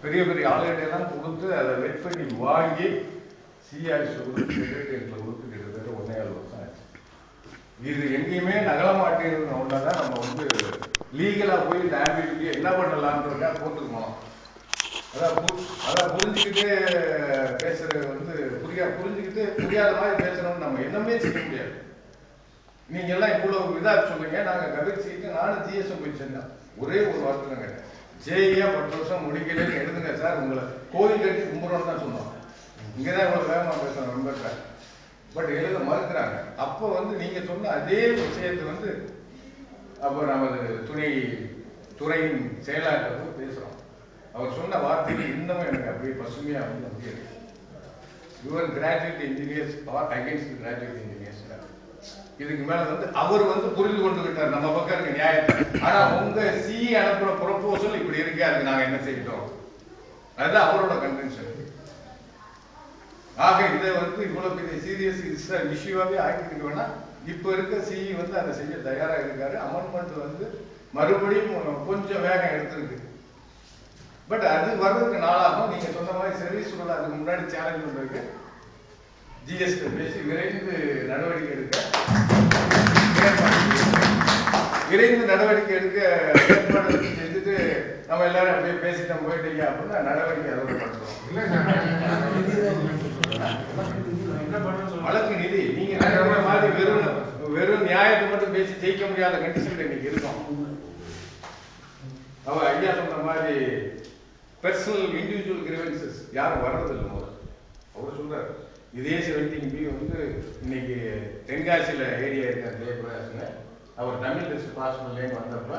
பெரிய பெரிய ஆளுகிட்டெல்லாம் கொடுத்து அதை வெட் பண்ணி வாங்கி சிஆர்எஸ் கொடுத்து செக்ரட்டரியேட்டில் கொடுத்து கிட்டத்தட்ட 1.5 வருஷம் ஆச்சு. இது எங்கேயுமே நகல மாட்டேன்னு ஒன்றுதான் நம்ம வந்து லீகலாக போய் இந்த ஆம்பிளுக்கு என்ன பண்ணலான்றதுக்காக போட்டுக்கு போனோம். அதான் புரிஞ்சுக்கிட்டு பேசுறது வந்து புரிஞ்சுக்கிட்டு புரியாத மாதிரி பேசுறோம்னு நம்ம என்னமே செய்ய முடியாது. நீங்க எல்லாம் இவ்வளவு இதா சொல்லுங்க. நாங்க கபிர்சிக்கு நானும் ஜிஎஸ்எம் போய் சேர்ந்தேன். ஒரே ஒரு வார்த்தை தான் கேட்டேன், ஜேஏ 10 வருஷம் முடிக்கலன்னு எழுதுங்க சார், உங்களை கோவில் கட்டி கும்புறோம்னு தான் சொன்னோம். இங்கதான் இவ்வளவு வேகமா பேசுறோம் நம்பர். பட் எழுத மறுக்கிறாங்க. அப்போ வந்து நீங்க சொன்ன அதே விஷயத்தை வந்து அப்போ நமது துறையின் செயலாளர் பேசுறோம். அவர் சொன்ன வார்த்தைகள் இன்னமும் எனக்கு அப்படியே பசுமையா வந்து அப்படியே இருக்கு. Your graduate engineers R against graduate engineers. இதுக்கு மேல வந்து அவர் வந்து புரிந்து கொண்டு விட்டார் நம்ம பக்கம் இருக்க நியாயத்தை. ஆனா உங்க சிஇ அனுப்புற ப்ரொபோசல் இப்படி இருக்கு, அதுக்கு நாங்க என்ன செய்யட்டோம், அதுதான் அவரோட கன்வென்ஷன். ஆக இதை வந்து இவ்வளவு பெரிய சீரியஸ் இஷ்யூவாவே ஆக்கிட்டு வேணா இப்ப இருக்க சிஇ வந்து அதை செய்ய தயாரா இருக்காரு. அமெண்ட்மெண்ட் வந்து மறுபடியும் கொஞ்சம் வேகம் எடுத்திருக்கு. பட் அது வர்றதுக்கு நாளாகும். நீங்க சொன்ன மாதிரி சர்வீஸ் ரூல் அதுக்கு முன்னாடி சேலஞ்ச் பண்றதுக்கு ஜிஎஸ்டி பேசி விரைந்து நடவடிக்கை எடுக்க ஏற்பாடு செஞ்சுட்டு நம்ம எல்லாரும் அப்படியே பேசிட்டோம் போயிட்டீங்க அப்படின்னா நடவடிக்கை அதோட பண்றோம். வழக்கு நிதி நீங்க நினைக்கிற மாதிரி வெறும் நியாயத்தை மட்டும் பேசி ஜெயிக்க முடியாத கண்டிஷன் இன்னைக்கு இருக்கும். அவ ஐயா சொன்ன மாதிரி பர்சனல் இண்டிவிஜுவல் கிரீவன்சஸ் யாரும் வர்றதில்லை. முதல்ல அவர் சொல்றாரு இதே 17B வந்து இன்னைக்கு தென்காசியில ஏரியா இருக்க ஜெயபிரகாஷ்ல அவர் தமிழ் டெஸ்ட் பாஸ் பண்ணலேன்னு வந்தப்ப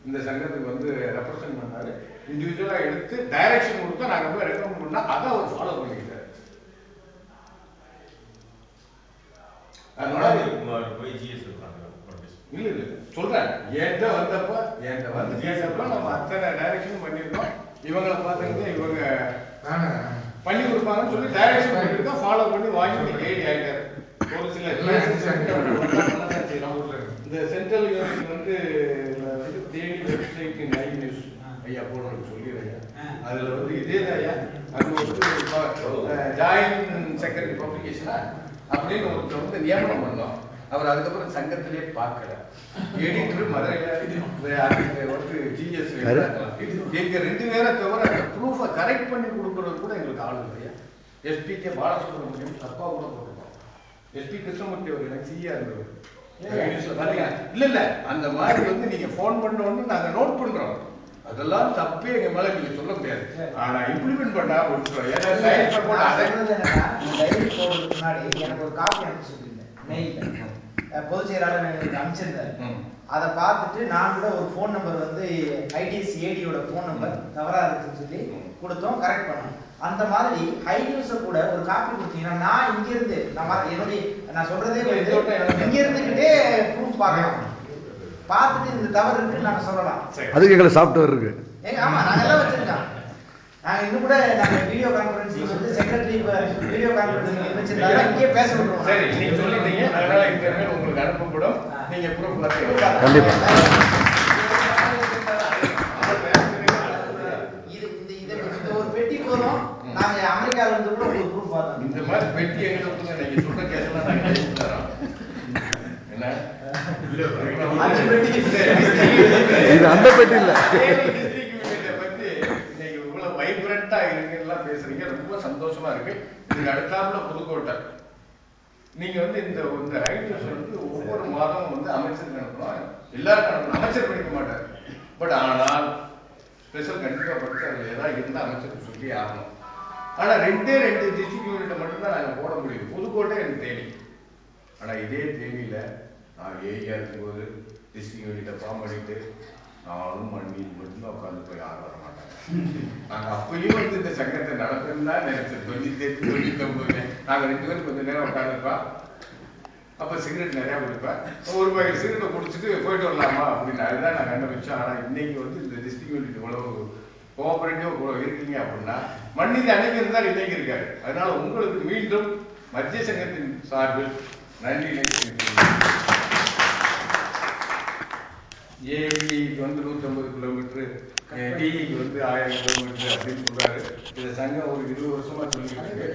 இந்த சங்கத்துக்கு வந்து ரெப்ரசன்ட் பண்ணாரு. இண்டிவிஜுவலா எடுத்து டைரக்ஷன் கொடுத்தா நாங்க போய் ரெக்கமெண்ட் பண்ணா அதை அவர் ஃபாலோ பண்ணிக்கிட்டாரு. அதனால இல்ல சொல்றேன் என்கிட்ட வந்து கேட்டப்ப நம்ம அத்தனை டைரக்ஷனும் பண்ணிருக்கோம். இவங்களை பார்த்துக்கிட்டு இவங்க பண்ணி கொடுப்பாங்கன்னு சொல்லி டைரக்ஷன் பண்ணிருக்கோம். ஃபாலோ பண்ணி வாங்கி ஏடி ஆயிட்டாரு. ஒரு சில இந்த சென்ட்ரல் யூனிவர்சிட்டி வந்து தேடி வெப்சைட் நை நியூஸ் ஐயா போடுறதுக்கு சொல்லிடுறேன். அதுல வந்து இதே ஐயா அங்க வந்து ஜாயின்ட் செக்ரட்டரி பப்ளிகேஷனா அப்படின்னு ஒருத்தர் வந்து நியமனம் பண்ணோம். அவர் அதுக்கப்புறம் சங்கத்திலே பார்க்கல. எடிட்டர் மதுரையில வந்து ஜிஎஸ் எங்க 2 பேரை தவிர அந்த ப்ரூஃபை கரெக்ட் பண்ணி கொடுக்கறது கூட எங்களுக்கு ஆளு இல்லையா. எஸ்பிகே பாலசுப்ரமணியம் தப்பா கூட போட்டுருக்கோம். எஸ்பி கிருஷ்ணமூர்த்தி அவர் எனக்கு சிஇயா இருந்தவர். இல்ல அந்த மாதிரி வந்து நீங்க போன் பண்ணோன்னு நாங்க நோட் பண்றோம். அதெல்லாம் தப்பே எங்க மேல நீங்க சொல்ல முடியாது. ஆனா இம்ப்ளிமெண்ட் பண்ணா முடிச்சிடும். முன்னாடி எனக்கு ஒரு காப்பி அனுப்பி சொல்லியிருந்தேன் மெயில் பொதுச் செயலாளர் எனக்கு அனுப்பிச்சிருந்தாரு. அதை பார்த்துட்டு நான் கூட ஒரு ஃபோன் நம்பர் வந்து ஐடிஎஸ் ஏடியோட ஃபோன் நம்பர் தவறா இருக்குன்னு சொல்லி கொடுத்தோம், கரெக்ட் பண்ணோம். அந்த மாதிரி ஹை நியூஸை கூட ஒரு காப்பி கொடுத்தீங்கன்னா நான் இங்க இருந்து நான் சொல்றதே இங்க இருந்துகிட்டே ப்ரூஃப் பார்க்கலாம். பார்த்துட்டு இந்த தவறு இருக்குன்னு நாங்க சொல்லலாம். அதுக்கு எங்களுக்கு சாஃப்ட்வேர் இருக்கு. ஆமா நாங்க எல்லாம் வச்சிருக்கோம். நாங்க இன்னும் கூட நாங்க வீடியோ கான்ஃபரன்சிங் வந்து செக்ரட்டரி வீடியோ கான்ஃபரன்சிங் வச்சிருந்தாங்க. இங்கே பேச விடுறோம். சரி நீங்க சொல்லிட்டீங்க. அதனால இந்த மேல் உங்களுக்கு அனுப்பப்படும். நீங்க ப்ரூஃப் கண்டிப்பா இது ஒரு பெட்டி போதும். நாங்க அமெரிக்கால இருந்து கூட ஒரு ப்ரூஃப் பார்த்தோம். இந்த மாதிரி பெட்டி எங்க கொடுங்க. நீங்க சொல்ற கேஸ்லாம் நாங்க எடுத்து தரோம். என்ன இது அந்த பெட்டி இல்ல. வைப்ரண்டா இருக்குன்னு பேசுறீங்க. ரொம்ப சந்தோஷமா இருக்கு. இதுக்கு அடுத்தாப்புல புதுக்கோட்டை நீங்க வந்து இந்த ஹைட்ரஸ் வந்து ஒவ்வொரு மாதமும் வந்து அமைச்சருக்கு அனுப்பணும். எல்லாருக்கும் அனுப்பணும். அமைச்சர் படிக்க மாட்டார். பட் ஆனால் ஸ்பெஷல் கண்டிப்பா படிச்சு அதுல ஏதாவது இருந்தா அமைச்சருக்கு சொல்லி ஆகணும். ஆனா 2 டிஸ்ட்ரிக்ட் யூனிட்டை மட்டும்தான் நாங்க போட முடியும். புதுக்கோட்டை எனக்கு தேனி. ஆனா இதே தேனியில நான் ஏரியா இருக்கும்போது டிஸ்ட்ரிக்ட் யூனிட்டை ஃபார்ம் பண்ணிட்டு நானும் மண்ணி மட்டும்தான் உட்காந்து போய் யாரும் வர மாட்டாங்க. நாங்க அப்பயும் வந்து இந்த சங்கத்தை நடத்தணும் தான் நினைச்சேன். 98 நாங்க 2 பேரும் கொஞ்சம் நேரம் உட்காந்துருப்பா. அப்ப சிகரெட் நிறைய குடிப்பேன். ஒரு பாக்கெட் சிகரெட்டை குடிச்சிட்டு போயிட்டு வரலாமா அப்படின்னு அதுதான் நான் கண்டுபிடிச்சேன். ஆனா இன்னைக்கு வந்து இந்த டிஸ்ட்ரிக்ட் யூனிட் இவ்வளவு கோஆபரேட்டிவா இருக்கீங்க அப்படின்னா மண்ணிதி அணைக்கிறது தான் இன்னைக்கு இருக்காரு. அதனால உங்களுக்கு மீண்டும் மத்திய சங்கத்தின் சார்பில் நன்றி. ஏபிக்கு வந்து 150 கிலோமீட்டர், டிஇக்கு வந்து 1000 கிலோமீட்டர் அப்படின்னு சொல்றாரு. இதை சங்கம் ஒரு 20 வருஷமா சொல்லிட்டு இருக்கு.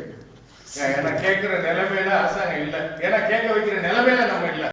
ஏன்னா கேட்கிற நிலைமையில அரசாங்கம் இல்லை, ஏன்னா கேட்க வைக்கிற நிலைமையில நம்ம இல்லை.